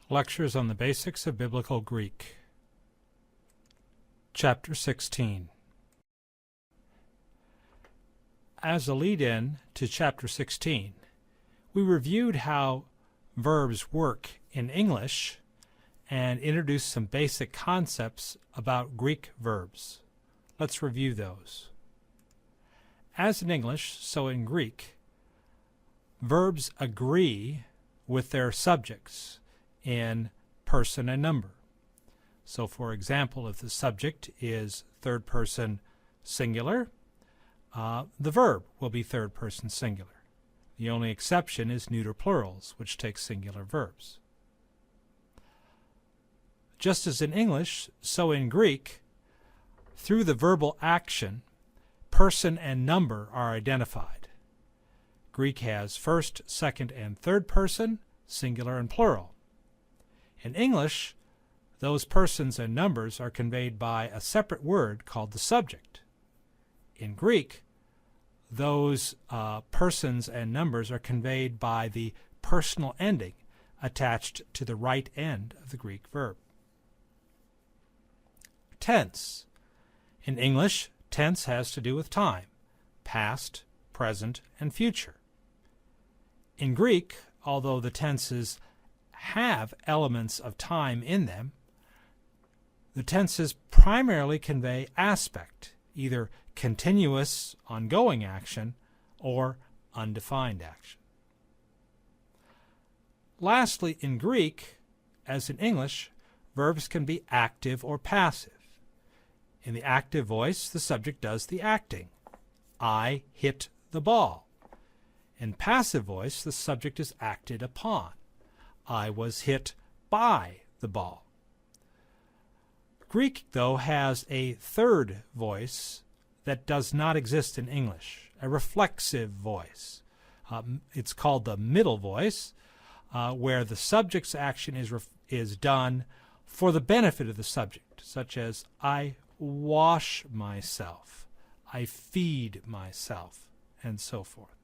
Lectures on the Basics of Biblical Greek. Chapter 16. As a lead-in to Chapter 16, we reviewed how verbs work in English and introduced some basic concepts about Greek verbs. Let's review those. As in English, so in Greek, verbs agree with their subjects in person and number. So, for example, if the subject is third person singular, the verb will be third person singular. The only exception is neuter plurals, which take singular verbs. Just as in English, so in Greek, through the verbal action, person and number are identified. Greek has first, second, and third person, singular and plural. In English, those persons and numbers are conveyed by a separate word called the subject. In Greek, those persons and numbers are conveyed by the personal ending attached to the right end of the Greek verb. Tense. In English, tense has to do with time, past, present, and future. In Greek, although the tenses have elements of time in them, the tenses primarily convey aspect, either continuous, ongoing action, or undefined action. Lastly, in Greek, as in English, verbs can be active or passive. In the active voice, the subject does the acting. I hit the ball. In passive voice, the subject is acted upon. I was hit by the ball. Greek, though, has a third voice that does not exist in English, a reflexive voice. It's called the middle voice, where the subject's action is done for the benefit of the subject, such as I wash myself, I feed myself, and so forth.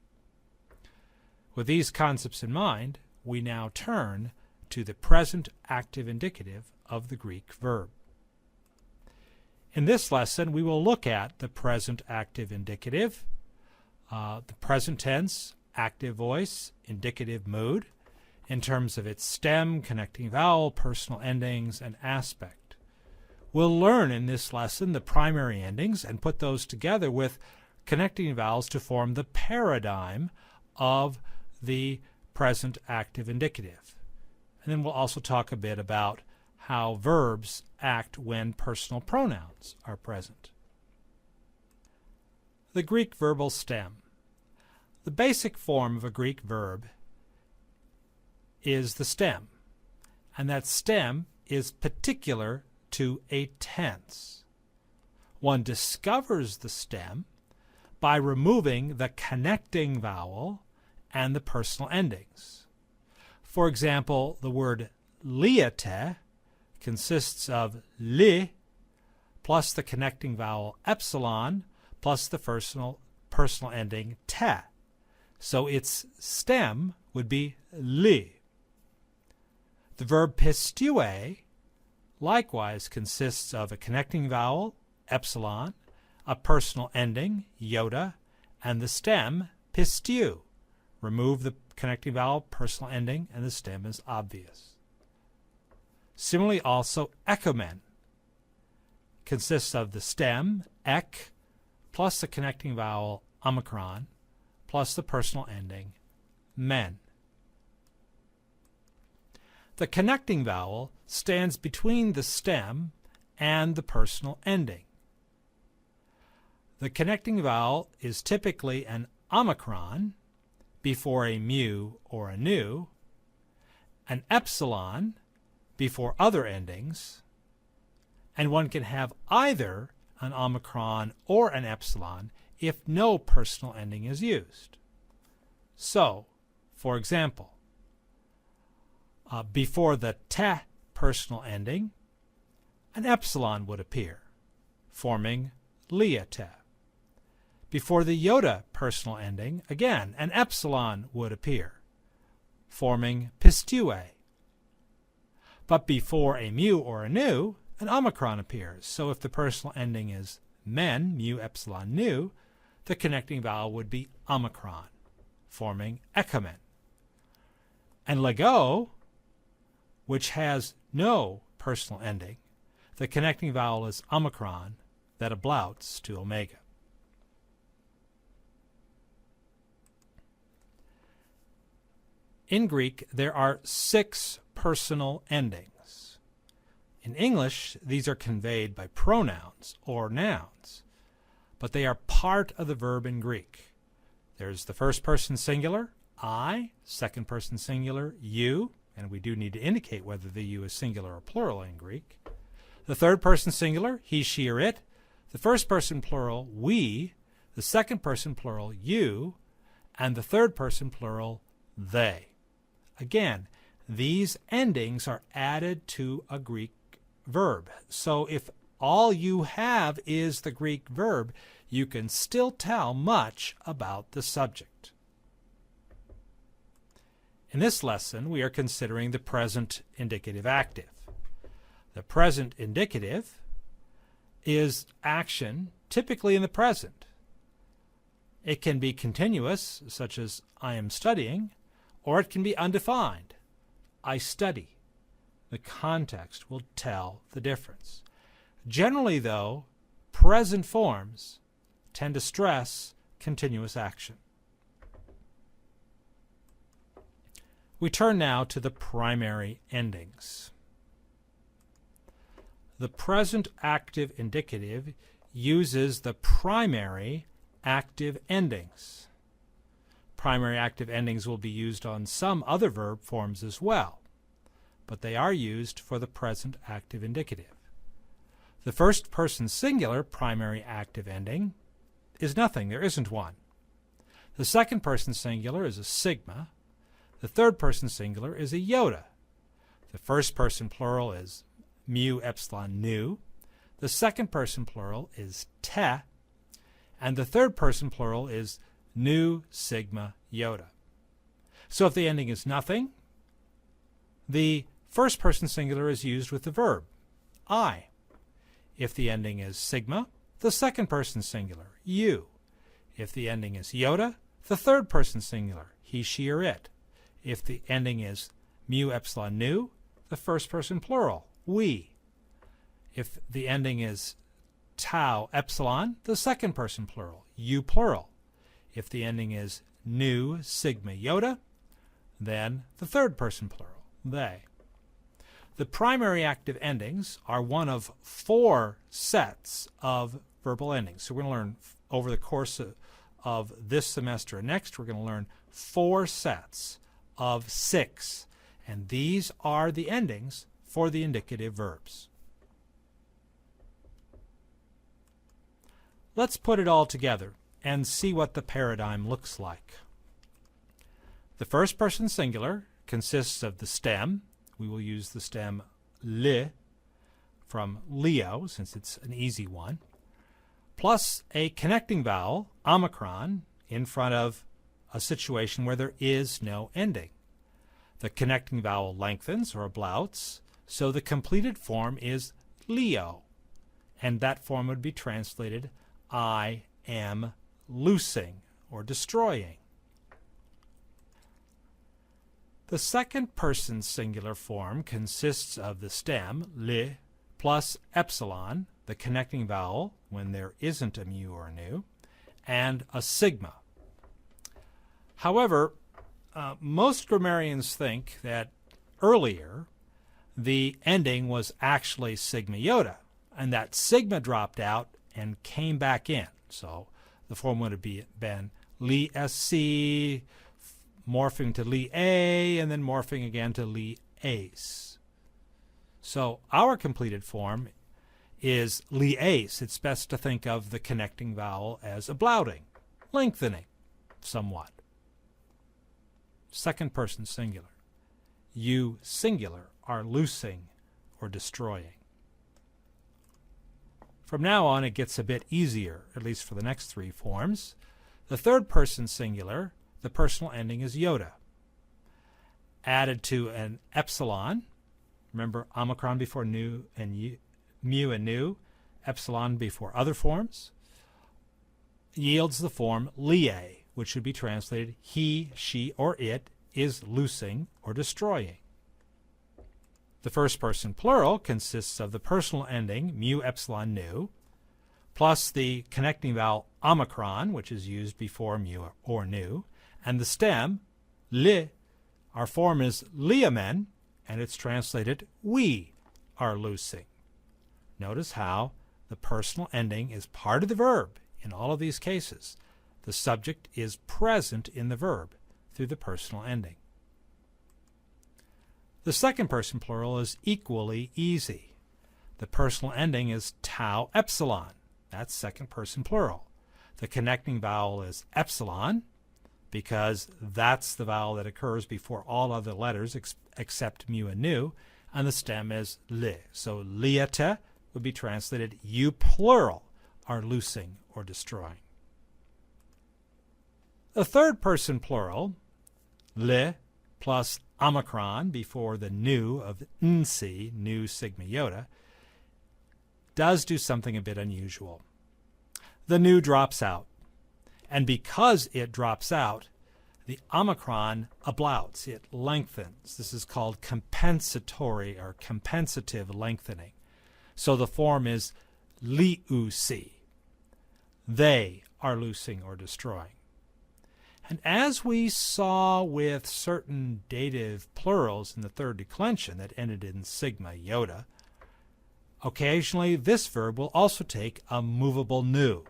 With these concepts in mind, we now turn to the present active indicative of the Greek verb. In this lesson, we will look at the present active indicative, the present tense, active voice, indicative mood, in terms of its stem, connecting vowel, personal endings, and aspect. We'll learn in this lesson the primary endings and put those together with connecting vowels to form the paradigm of the present active indicative. And then we'll also talk a bit about how verbs act when personal pronouns are present. The Greek verbal stem. The basic form of a Greek verb is the stem, and that stem is particular to a tense. One discovers the stem by removing the connecting vowel and the personal endings. For example, the word liete consists of li plus the connecting vowel epsilon plus the personal ending te. So its stem would be li. The verb pistue likewise consists of a connecting vowel, epsilon, a personal ending, iota, and the stem, pistiu. Remove the connecting vowel, personal ending, and the stem is obvious. Similarly, also, ekomen consists of the stem, ek, plus the connecting vowel, omicron, plus the personal ending, men. The connecting vowel stands between the stem and the personal ending. The connecting vowel is typically an omicron before a mu or a nu, an epsilon before other endings, and one can have either an omicron or an epsilon if no personal ending is used. So, for example, before the te personal ending, an epsilon would appear, forming liete. Before the iota personal ending, again, an epsilon would appear, forming pistue. But before a mu or a nu, an omicron appears. So if the personal ending is men, mu, epsilon, nu, the connecting vowel would be omicron, forming ekamen. And lego, which has no personal ending, the connecting vowel is omicron that ablouts to omega. In Greek, there are 6 personal endings. In English, these are conveyed by pronouns or nouns, but they are part of the verb in Greek. There's the first person singular, I, second person singular, you, and we do need to indicate whether the you is singular or plural in Greek. The third person singular, he, she, or it. The first person plural, we. The second person plural, you. And the third person plural, they. Again, these endings are added to a Greek verb. So if all you have is the Greek verb, you can still tell much about the subject. In this lesson, we are considering the present indicative active. The present indicative is action typically in the present. It can be continuous, such as I am studying, or it can be undefined. I study. The context will tell the difference. Generally, though, present forms tend to stress continuous action. We turn now to the primary endings. The present active indicative uses the primary active endings. Primary active endings will be used on some other verb forms as well, but they are used for the present active indicative. The first person singular primary active ending is nothing. There isn't one. The second person singular is a sigma. The third person singular is a iota. The first person plural is mu, epsilon, nu. The second person plural is te. And the third person plural is nu, sigma, iota. So if the ending is nothing, the first person singular is used with the verb I. If the ending is sigma, the second person singular, you. If the ending is iota, the third person singular, he, she, or it. If the ending is mu, epsilon, nu, the first person plural, we. If the ending is tau, epsilon, the second person plural, you plural. If the ending is nu, sigma, iota, then the third person plural, they. The primary active endings are one of 4 sets of verbal endings. So we're going to learn over the course of this semester and next, we're going to learn 4 sets of 6. And these are the endings for the indicative verbs. Let's put it all together and see what the paradigm looks like. The first person singular consists of the stem. We will use the stem le from Leo, since it's an easy one, plus a connecting vowel, omicron, in front of a situation where there is no ending. The connecting vowel lengthens or ablouts, so the completed form is Leo, and that form would be translated I am loosing or destroying. The second person singular form consists of the stem, le, plus epsilon, the connecting vowel when there isn't a mu or a nu, and a sigma. However, most grammarians think that earlier the ending was actually sigma iota, and that sigma dropped out and came back in. So the form would have been li sc, morphing to li a, and then morphing again to li ace. So our completed form is li ace. It's best to think of the connecting vowel as ablouting, lengthening somewhat. Second person singular. You singular are loosing or destroying. From now on, it gets a bit easier, at least for the next 3 forms. The third person singular, the personal ending is iota. Added to an epsilon, Remember omicron before nu and mu and nu, epsilon before other forms, yields the form lie, which should be translated he, she, or it is loosing or destroying. The first person plural consists of the personal ending mu, epsilon, nu, plus the connecting vowel omicron, which is used before mu or nu, and the stem li. Our form is liamen, and it's translated we are loosing. Notice how the personal ending is part of the verb in all of these cases. The subject is present in the verb through the personal ending. The second person plural is equally easy. The personal ending is tau epsilon. That's second person plural. The connecting vowel is epsilon because that's the vowel that occurs before all other letters except mu and nu, and the stem is li. So liate would be translated you plural are loosing or destroying. The third person plural, li plus omicron before the nu of nc, nu sigma iota, does do something a bit unusual. The nu drops out, and because it drops out, the omicron ablouts, it lengthens. This is called compensatory or compensative lengthening. So the form is liusi. They are loosing or destroying. And as we saw with certain dative plurals in the third declension that ended in sigma iota, occasionally this verb will also take a movable nu.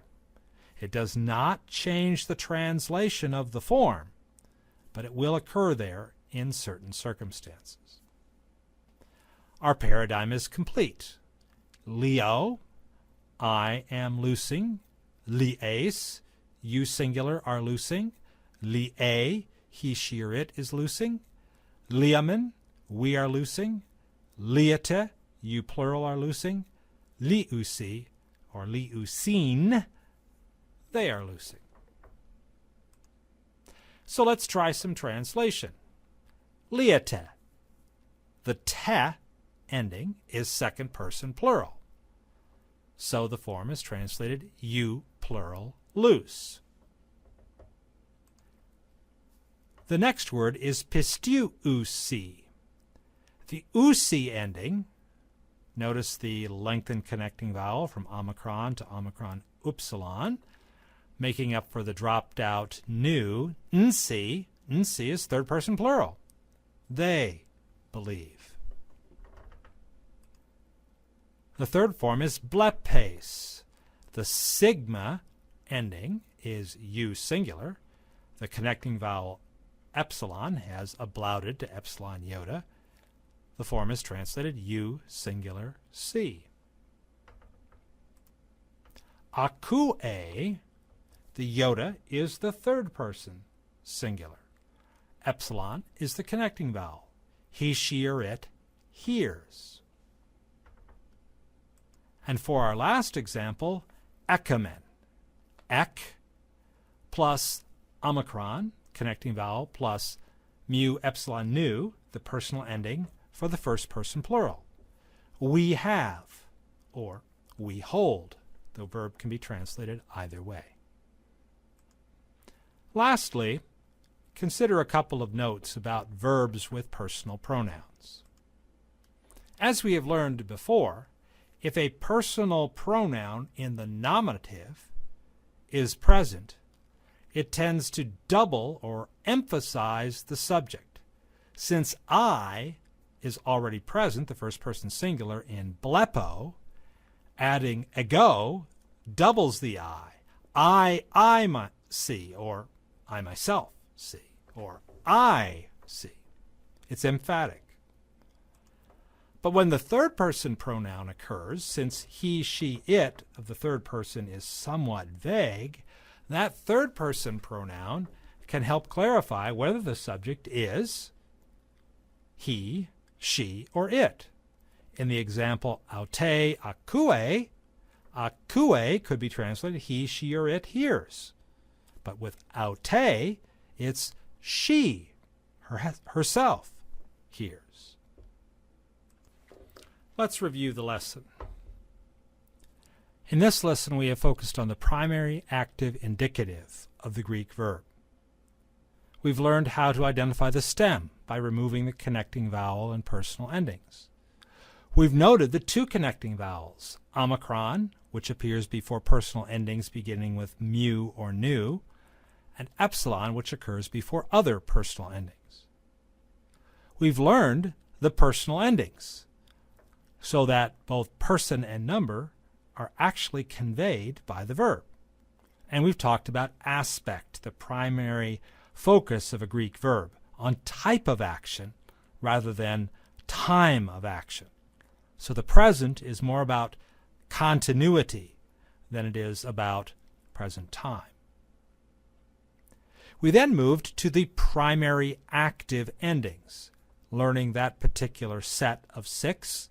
It does not change the translation of the form, but it will occur there in certain circumstances. Our paradigm is complete. Leo, I am loosing. Lies, you singular are loosing. Lie, he, she, or it is loosing. Liamen, we are loosing. Liate, you plural are loosing. Liusi, or liusin, they are loosing. So let's try some translation. Liate. The te ending is second person plural. So the form is translated you plural loose. The next word is pistiusi. The usi ending, notice the lengthened connecting vowel from omicron to omicron upsilon, making up for the dropped out nu, nc. Nc is third person plural. They believe. The third form is blepes. The sigma ending is u singular. The connecting vowel epsilon has ablouted to epsilon iota. The form is translated u singular c. Akue, the iota is the third person singular. Epsilon is the connecting vowel. He, she, or it hears. And for our last example, ekamen. Ek plus omicron, connecting vowel, plus mu, epsilon, nu, the personal ending for the first person plural. We have, or we hold. The verb can be translated either way. Lastly, consider a couple of notes about verbs with personal pronouns. As we have learned before, if a personal pronoun in the nominative is present, it tends to double or emphasize the subject. Since I is already present, the first person singular, in blepo, adding ego doubles the I see, or I myself see, or I see. It's emphatic. But when the third person pronoun occurs, since he, she, it of the third person is somewhat vague, that third person pronoun can help clarify whether the subject is he, she, or it. In the example aute akue, akue could be translated he, she, or it hears. But with aute, it's she, herself, hears. Let's review the lesson. In this lesson, we have focused on the primary active indicative of the Greek verb. We've learned how to identify the stem by removing the connecting vowel and personal endings. We've noted the two connecting vowels, omicron, which appears before personal endings beginning with mu or nu, and epsilon, which occurs before other personal endings. We've learned the personal endings, so that both person and number are actually conveyed by the verb. And we've talked about aspect, the primary focus of a Greek verb, on type of action rather than time of action. So the present is more about continuity than it is about present time. We then moved to the primary active endings, learning that particular set of 6,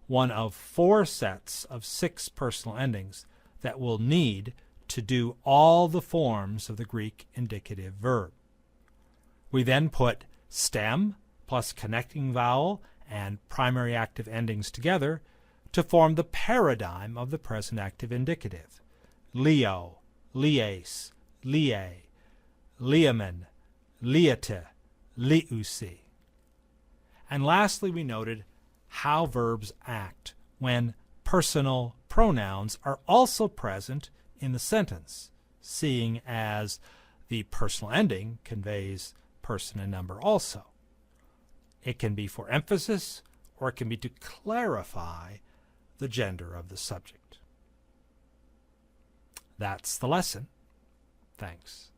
one of 4 sets of 6 personal endings that we'll need to do all the forms of the Greek indicative verb. We then put stem plus connecting vowel and primary active endings together to form the paradigm of the present active indicative: leo, lies, liae, liamen, liate, liusi. And lastly, we noted how verbs act when personal pronouns are also present in the sentence, seeing as the personal ending conveys person and number also. It can be for emphasis, or it can be to clarify the gender of the subject. That's the lesson. Thanks.